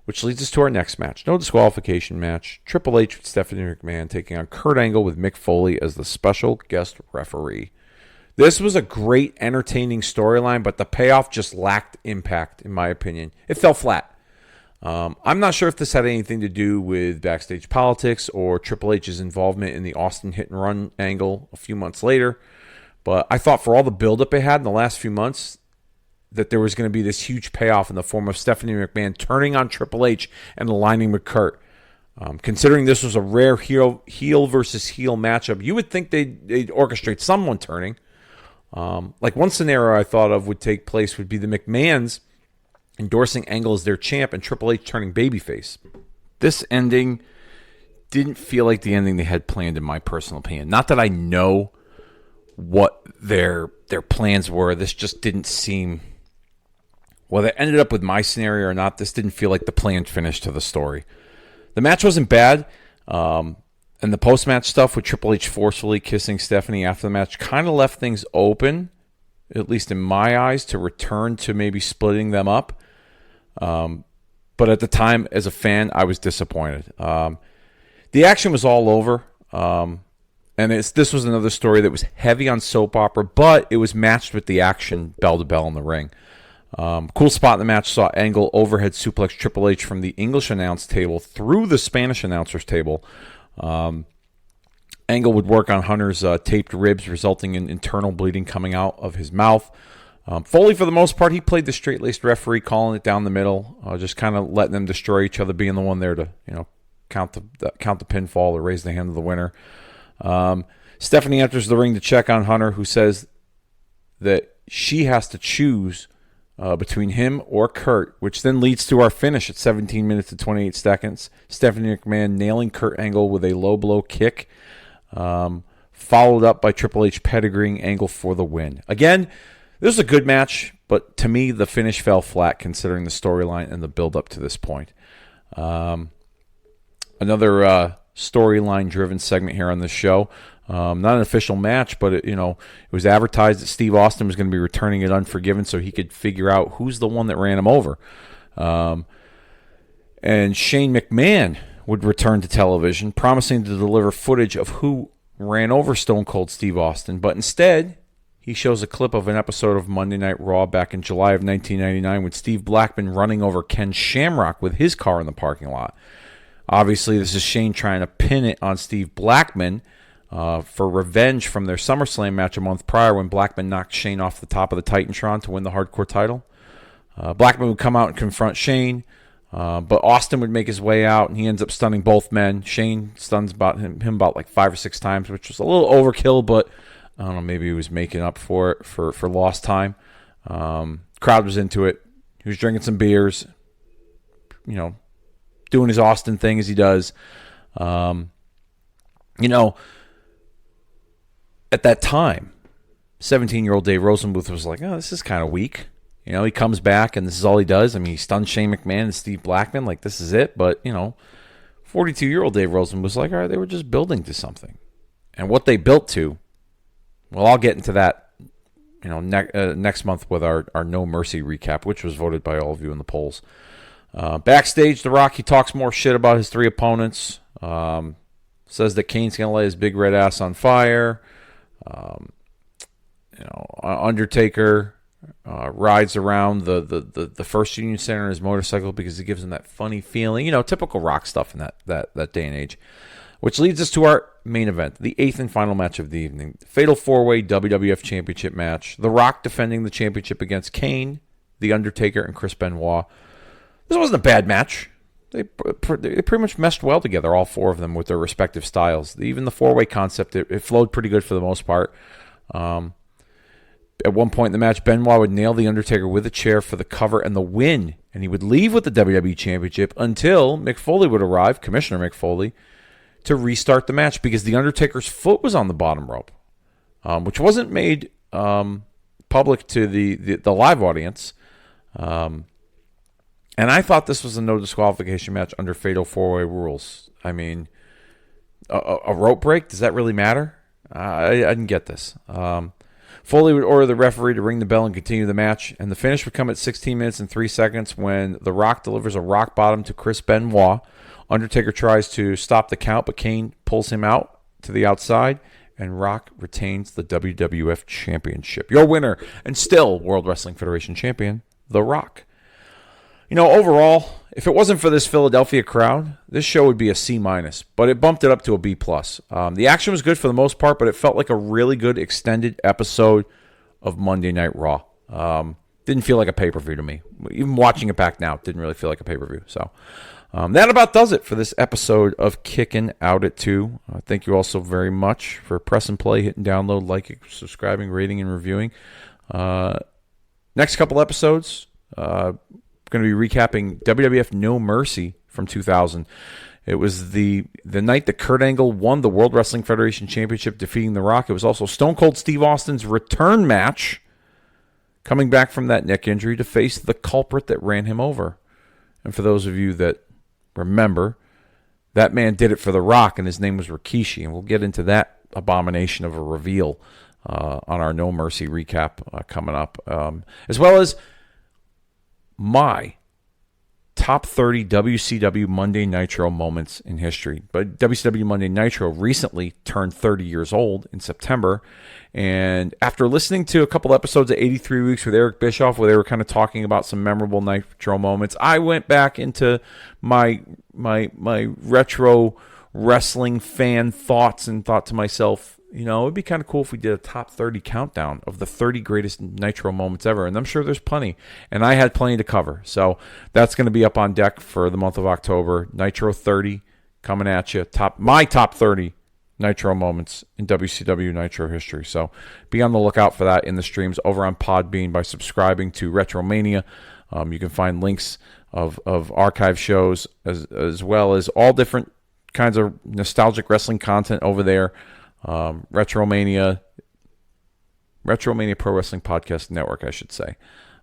[SPEAKER 1] Which leads us to our next match. No disqualification match. Triple H with Stephanie McMahon taking on Kurt Angle with Mick Foley as the special guest referee. This was a great, entertaining storyline, but the payoff just lacked impact, in my opinion. It fell flat. I'm not sure if this had anything to do with backstage politics or Triple H's involvement in the Austin hit and run angle a few months later, but I thought for all the buildup it had in the last few months that there was going to be this huge payoff in the form of Stephanie McMahon turning on Triple H and aligning with Kurt. Considering this was a rare heel versus heel matchup, you would think they'd orchestrate someone turning. Like one scenario I thought of would take place would be the McMahons endorsing Angle as their champ and Triple H turning babyface. This ending didn't feel like the ending they had planned, in my personal opinion. Not that I know what their plans were. This just didn't seem... Whether it ended up with my scenario or not, this didn't feel like the planned finish to the story. The match wasn't bad, and the post-match stuff with Triple H forcefully kissing Stephanie after the match kind of left things open, at least in my eyes, to return to maybe splitting them up. But at the time, as a fan, I was disappointed. The action was all over, and this was another story that was heavy on soap opera, but it was matched with the action bell to bell in the ring. Cool spot in the match saw Angle overhead suplex Triple H from the English announce table through the Spanish announcer's table. Angle would work on Hunter's taped ribs, resulting in internal bleeding coming out of his mouth. Foley, for the most part, he played the straight-laced referee, calling it down the middle, just kind of letting them destroy each other, being the one there to count the pinfall or raise the hand of the winner. Stephanie enters the ring to check on Hunter, who says that she has to choose between him or Kurt, which then leads to our finish at 17 minutes and 28 seconds. Stephanie McMahon nailing Kurt Angle with a low blow kick, followed up by Triple H pedigreeing Angle for the win. Again, this was a good match, but to me, the finish fell flat considering the storyline and the build-up to this point. Another storyline-driven segment here on this show. Not an official match, but it was advertised that Steve Austin was going to be returning at Unforgiven so he could figure out who's the one that ran him over. And Shane McMahon would return to television, promising to deliver footage of who ran over Stone Cold Steve Austin, but instead he shows a clip of an episode of Monday Night Raw back in July of 1999 with Steve Blackman running over Ken Shamrock with his car in the parking lot. Obviously, this is Shane trying to pin it on Steve Blackman for revenge from their SummerSlam match a month prior when Blackman knocked Shane off the top of the Titantron to win the Hardcore title. Blackman would come out and confront Shane. But Austin would make his way out, and he ends up stunning both men. Shane stuns him about like 5 or 6 times, which was a little overkill, but I don't know, maybe he was making up for it for lost time. Crowd was into it. He was drinking some beers, doing his Austin thing as he does. At that time, 17-year-old Dave Rosenbluth was like, oh, this is kind of weak. He comes back, and this is all he does. I mean, he stuns Shane McMahon and Steve Blackman. Like, this is it. But, 42-year-old Dave Rosenbluth was like, all right, they were just building to something. And what they built to, well, I'll get into that, next month with our No Mercy recap, which was voted by all of you in the polls. Backstage, The Rock, he talks more shit about his 3 opponents. Says that Kane's going to light his big red ass on fire. Undertaker rides around the First Union Center on his motorcycle because it gives him that funny feeling. Typical Rock stuff in that day and age. Which leads us to our main event, the 8th and final match of the evening. Fatal 4-way WWF Championship match. The Rock defending the championship against Kane, The Undertaker, and Chris Benoit. This wasn't a bad match. They pretty much meshed well together, all 4 of them, with their respective styles. Even the 4-way concept, it flowed pretty good for the most part. At one point in the match, Benoit would nail The Undertaker with a chair for the cover and the win, and he would leave with the WWE Championship until Mick Foley would arrive, Commissioner Mick Foley, to restart the match because The Undertaker's foot was on the bottom rope, which wasn't made public to the live audience. And I thought this was a no disqualification match under Fatal 4-Way rules. I mean, a rope break, does that really matter? I didn't get this. Foley would order the referee to ring the bell and continue the match, and the finish would come at 16 minutes and 3 seconds when The Rock delivers a rock bottom to Chris Benoit. Undertaker tries to stop the count, but Kane pulls him out to the outside, and Rock retains the WWF Championship. Your winner, and still World Wrestling Federation champion, The Rock. Overall, if it wasn't for this Philadelphia crowd, this show would be a C-, but it bumped it up to a B+. The action was good for the most part, but it felt like a really good extended episode of Monday Night Raw. Didn't feel like a pay-per-view to me. Even watching it back now, it didn't really feel like a pay-per-view. So that about does it for this episode of Kicking Out at 2. Thank you all so very much for pressing play, hitting download, liking, subscribing, rating, and reviewing. Next couple episodes, going to be recapping WWF No Mercy from 2000. It was the night that Kurt Angle won the World Wrestling Federation Championship, defeating The Rock. It was also Stone Cold Steve Austin's return match, coming back from that neck injury to face the culprit that ran him over. And for those of you that remember, that man did it for The Rock, and his name was Rikishi. And we'll get into that abomination of a reveal on our No Mercy recap coming up, as well as my top 30 WCW Monday Nitro moments in history. But WCW Monday Nitro recently turned 30 years old in September. And after listening to a couple episodes of 83 Weeks with Eric Bischoff, where they were kind of talking about some memorable Nitro moments, I went back into my retro wrestling fan thoughts and thought to myself, it'd be kind of cool if we did a top 30 countdown of the 30 greatest Nitro moments ever. And I'm sure there's plenty. And I had plenty to cover. So that's going to be up on deck for the month of October. Nitro 30 coming at you. My top 30 Nitro moments in WCW Nitro history. So be on the lookout for that in the streams over on Podbean by subscribing to Retromania. You can find links of archive shows as well as all different kinds of nostalgic wrestling content over there. Retromania Pro Wrestling Podcast Network, I should say.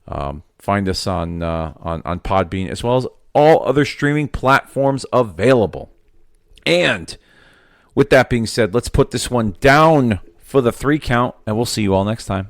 [SPEAKER 1] Find us on Podbean as well as all other streaming platforms available. And with that being said, let's put this one down for the 3 count, and we'll see you all next time.